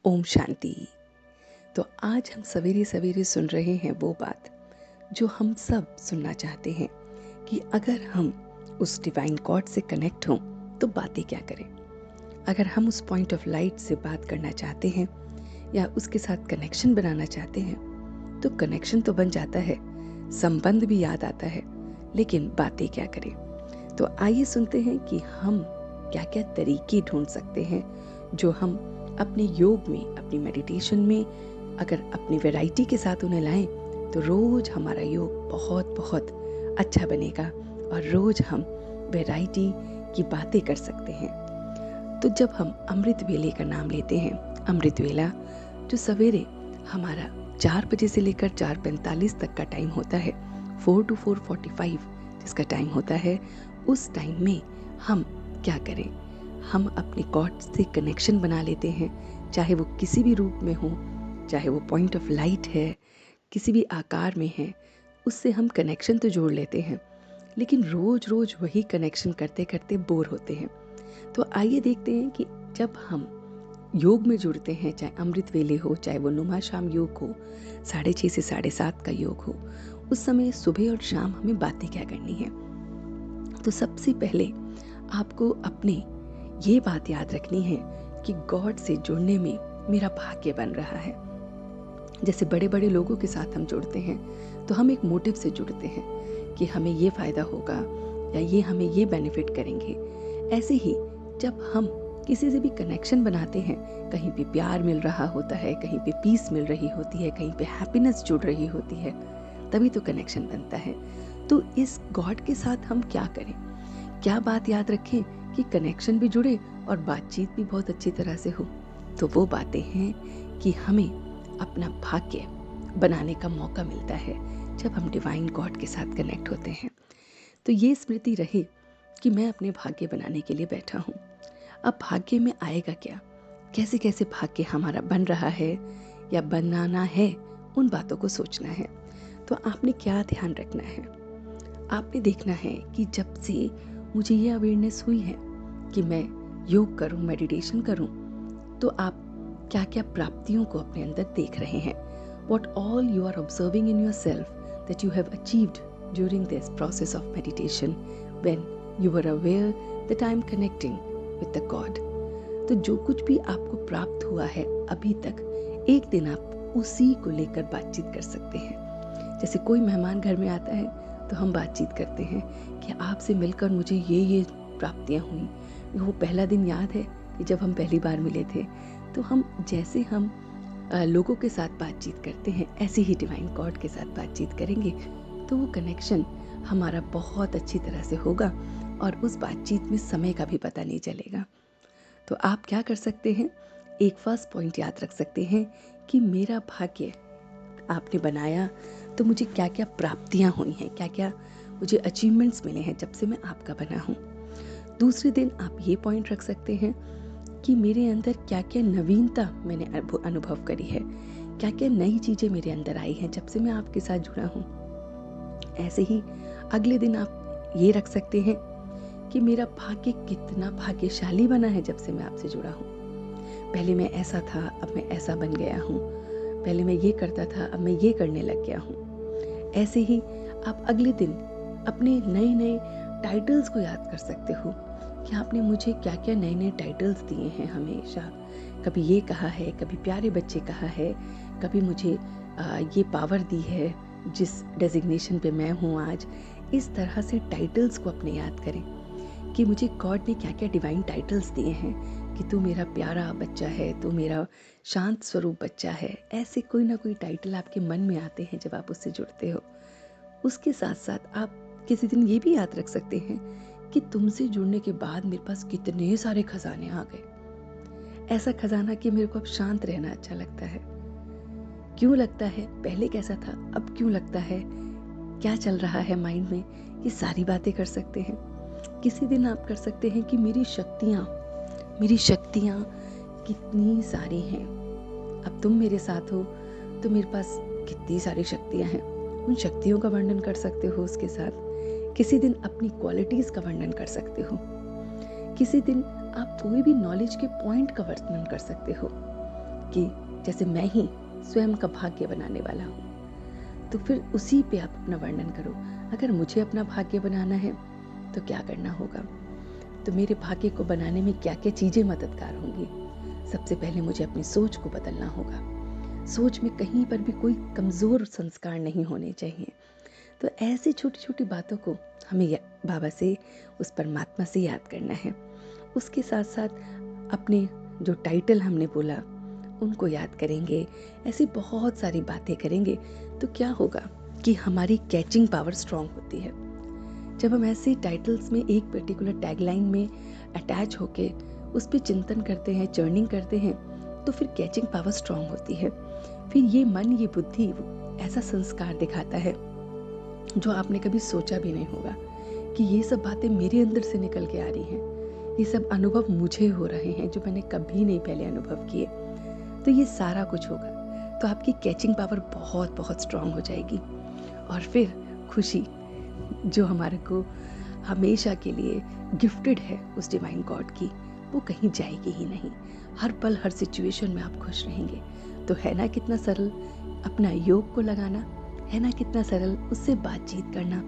ओम शांति। तो आज हम सवेरे सवेरे सुन रहे हैं वो बात जो हम सब सुनना चाहते हैं कि अगर हम उस डिवाइन गॉड से कनेक्ट हों तो बातें क्या करें। अगर हम उस पॉइंट ऑफ लाइट से बात करना चाहते हैं या उसके साथ कनेक्शन बनाना चाहते हैं तो कनेक्शन तो बन जाता है, संबंध भी याद आता है, लेकिन बातें क्या करें। तो आइए सुनते हैं कि हम क्या क्या तरीके ढूंढ सकते हैं जो हम अपने योग में, अपनी मेडिटेशन में अगर अपनी वैरायटी के साथ उन्हें लाएं तो रोज हमारा योग बहुत बहुत अच्छा बनेगा और रोज हम वैरायटी की बातें कर सकते हैं। तो जब हम अमृत वेले का नाम लेते हैं, अमृत वेला जो सवेरे हमारा 4 बजे से लेकर 4:45 तक का टाइम होता है, 4 to 4:45 जिसका टाइम होता है, उस टाइम में हम क्या करें, हम अपने गॉड से कनेक्शन बना लेते हैं, चाहे वो किसी भी रूप में हो, चाहे वो पॉइंट ऑफ लाइट है, किसी भी आकार में है, उससे हम कनेक्शन तो जोड़ लेते हैं, लेकिन रोज रोज वही कनेक्शन करते करते बोर होते हैं। तो आइए देखते हैं कि जब हम योग में जुड़ते हैं, चाहे अमृत वेले हो, चाहे वो नुमा शाम योग हो, 6:30 से 7:30 का योग हो, उस समय सुबह और शाम हमें बातें क्या करनी है। तो सबसे पहले आपको अपने ये बात याद रखनी है कि गॉड से जुड़ने में मेरा भाग्य बन रहा है। जैसे बड़े बड़े लोगों के साथ हम जुड़ते हैं तो हम एक मोटिव से जुड़ते हैं कि हमें ये फ़ायदा होगा या ये हमें ये बेनिफिट करेंगे। ऐसे ही जब हम किसी से भी कनेक्शन बनाते हैं, कहीं पे प्यार मिल रहा होता है, कहीं पे पीस मिल रही होती है, कहीं पे हैप्पीनेस जुड़ रही होती है, तभी तो कनेक्शन बनता है। तो इस गॉड के साथ हम क्या करें, क्या बात याद रखें कि कनेक्शन भी जुड़े और बातचीत भी बहुत अच्छी तरह से हो। तो वो बातें हैं कि हमें अपना भाग्य बनाने का मौका मिलता है जब हम डिवाइन गॉड के साथ कनेक्ट होते हैं। तो ये स्मृति रहे कि मैं अपने भाग्य बनाने के लिए बैठा हूँ। अब भाग्य में आएगा क्या, कैसे कैसे भाग्य हमारा बन रहा है या बनाना है, उन बातों को सोचना है। तो आपने क्या ध्यान रखना है, आपने देखना है कि जब से मुझे ये अवेयरनेस हुई है कि मैं योग करूं, मेडिटेशन करूं, तो आप क्या क्या प्राप्तियों को अपने अंदर देख रहे हैं। What all you are observing in yourself that you have achieved during this process of meditation when you were aware that I am connecting with the God. तो जो कुछ भी आपको प्राप्त हुआ है अभी तक, एक दिन आप उसी को लेकर बातचीत कर सकते हैं। जैसे कोई मेहमान घर में आता है तो हम बातचीत करते हैं कि आपसे मिलकर मुझे ये प्राप्तियां हुई। वो पहला दिन याद है कि जब हम पहली बार मिले थे, तो हम जैसे हम लोगों के साथ बातचीत करते हैं ऐसे ही डिवाइन गॉड के साथ बातचीत करेंगे तो वो कनेक्शन हमारा बहुत अच्छी तरह से होगा और उस बातचीत में समय का भी पता नहीं चलेगा। तो आप क्या कर सकते हैं, एक फर्स्ट पॉइंट याद रख सकते हैं कि मेरा भाग्य आपने बनाया तो मुझे क्या क्या प्राप्तियां हुई हैं, क्या क्या मुझे अचीवमेंट्स मिले हैं जब से मैं आपका बना हूँ। दूसरे दिन आप ये पॉइंट रख सकते हैं कि मेरे अंदर क्या क्या नवीनता मैंने अनुभव करी है, क्या क्या नई चीज़ें मेरे अंदर आई हैं जब से मैं आपके साथ जुड़ा हूँ। ऐसे ही अगले दिन आप ये रख सकते हैं कि मेरा भाग्य कितना भाग्यशाली बना है जब से मैं आपसे जुड़ा हूँ। पहले मैं ऐसा था, अब मैं ऐसा बन गया हूँ, पहले मैं ये करता था, अब मैं ये करने लग गया हूँ। ऐसे ही आप अगले दिन अपने नए नए टाइटल्स को याद कर सकते हो कि आपने मुझे क्या क्या नए नए टाइटल्स दिए हैं हमेशा। कभी ये कहा है, कभी प्यारे बच्चे कहा है, कभी मुझे ये पावर दी है जिस डेजिग्नेशन पे मैं हूँ आज। इस तरह से टाइटल्स को अपने याद करें कि मुझे गॉड ने क्या क्या डिवाइन टाइटल्स दिए हैं कि तू मेरा प्यारा बच्चा है, तू मेरा शांत स्वरूप बच्चा है। ऐसे कोई ना कोई टाइटल आपके मन में आते हैं जब आप उससे जुड़ते हो। उसके साथ साथ आप किसी दिन ये भी याद रख सकते हैं कि तुमसे जुड़ने के बाद मेरे पास कितने सारे खजाने आ गए। ऐसा खजाना कि मेरे को अब शांत रहना अच्छा लगता है। क्यों लगता है, पहले कैसा था, अब क्यों लगता है, क्या चल रहा है माइंड में, ये सारी बातें कर सकते हैं। किसी दिन आप कर सकते हैं कि मेरी शक्तियाँ कितनी सारी हैं। अब तुम मेरे साथ हो तो मेरे पास कितनी सारी शक्तियाँ हैं, उन शक्तियों का वर्णन कर सकते हो उसके साथ। किसी दिन अपनी क्वालिटीज़ का वर्णन कर सकते हो। किसी दिन आप कोई भी नॉलेज के पॉइंट का वर्णन कर सकते हो। कि जैसे मैं ही स्वयं का भाग्य बनाने वाला हूँ, तो फिर उसी पे आप अपना वर्णन करो। अगर मुझे अपना भाग्य बनाना है तो क्या करना होगा, तो मेरे भाग्य को बनाने में क्या क्या चीज़ें मददगार होंगी। सबसे पहले मुझे अपनी सोच को बदलना होगा। सोच में कहीं पर भी कोई कमज़ोर संस्कार नहीं होने चाहिए। तो ऐसी छोटी छोटी बातों को हमें बाबा से, उस परमात्मा से याद करना है। उसके साथ साथ अपने जो टाइटल हमने बोला उनको याद करेंगे, ऐसी बहुत सारी बातें करेंगे, तो क्या होगा कि हमारी कैचिंग पावर स्ट्रांग होती है। जब हम ऐसे टाइटल्स में एक पर्टिकुलर टैगलाइन में अटैच होके उस पर चिंतन करते हैं, जर्निंग करते हैं, तो फिर कैचिंग पावर स्ट्रांग होती है। फिर ये मन, ये बुद्धि ऐसा संस्कार दिखाता है जो आपने कभी सोचा भी नहीं होगा कि ये सब बातें मेरे अंदर से निकल के आ रही हैं, ये सब अनुभव मुझे हो रहे हैं जो मैंने कभी नहीं पहले अनुभव किए। तो ये सारा कुछ होगा तो आपकी कैचिंग पावर बहुत बहुत स्ट्रांग हो जाएगी। और फिर खुशी जो हमारे को हमेशा के लिए गिफ्टेड है उस डिवाइन गॉड की, वो कहीं जाएगी ही नहीं। हर पल, हर सिचुएशन में आप खुश रहेंगे। तो है ना कितना सरल अपना योग को लगाना, है ना कितना सरल उससे बातचीत करना।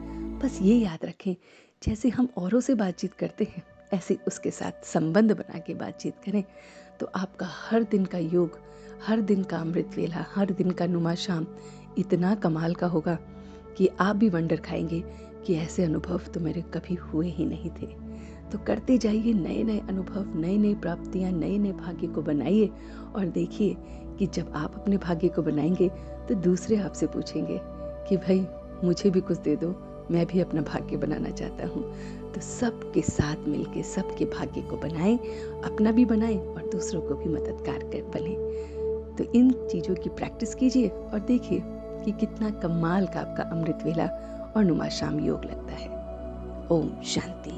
बस ये याद रखें, जैसे हम औरों से बातचीत करते हैं ऐसे उसके साथ संबंध बना के बातचीत करें, तो आपका हर दिन का योग, हर दिन का अमृत वेला, हर दिन का नुमा शाम इतना कमाल का होगा कि आप भी वंडर खाएंगे कि ऐसे अनुभव तो मेरे कभी हुए ही नहीं थे। तो करते जाइए नए नए अनुभव, नई नई प्राप्तियां, नए नए भाग्य को बनाइए। और देखिए कि जब आप अपने भाग्य को बनाएंगे तो दूसरे आपसे पूछेंगे कि भाई मुझे भी कुछ दे दो, मैं भी अपना भाग्य बनाना चाहता हूँ। तो सबके साथ मिलके सबके भाग्य को बनाएं, अपना भी बनाएं और दूसरों को भी मददगार कर बने। तो इन चीज़ों की प्रैक्टिस कीजिए और देखिए कि कितना कमाल का आपका अमृत वेला और नुमा शाम योग लगता है। ओम शांति।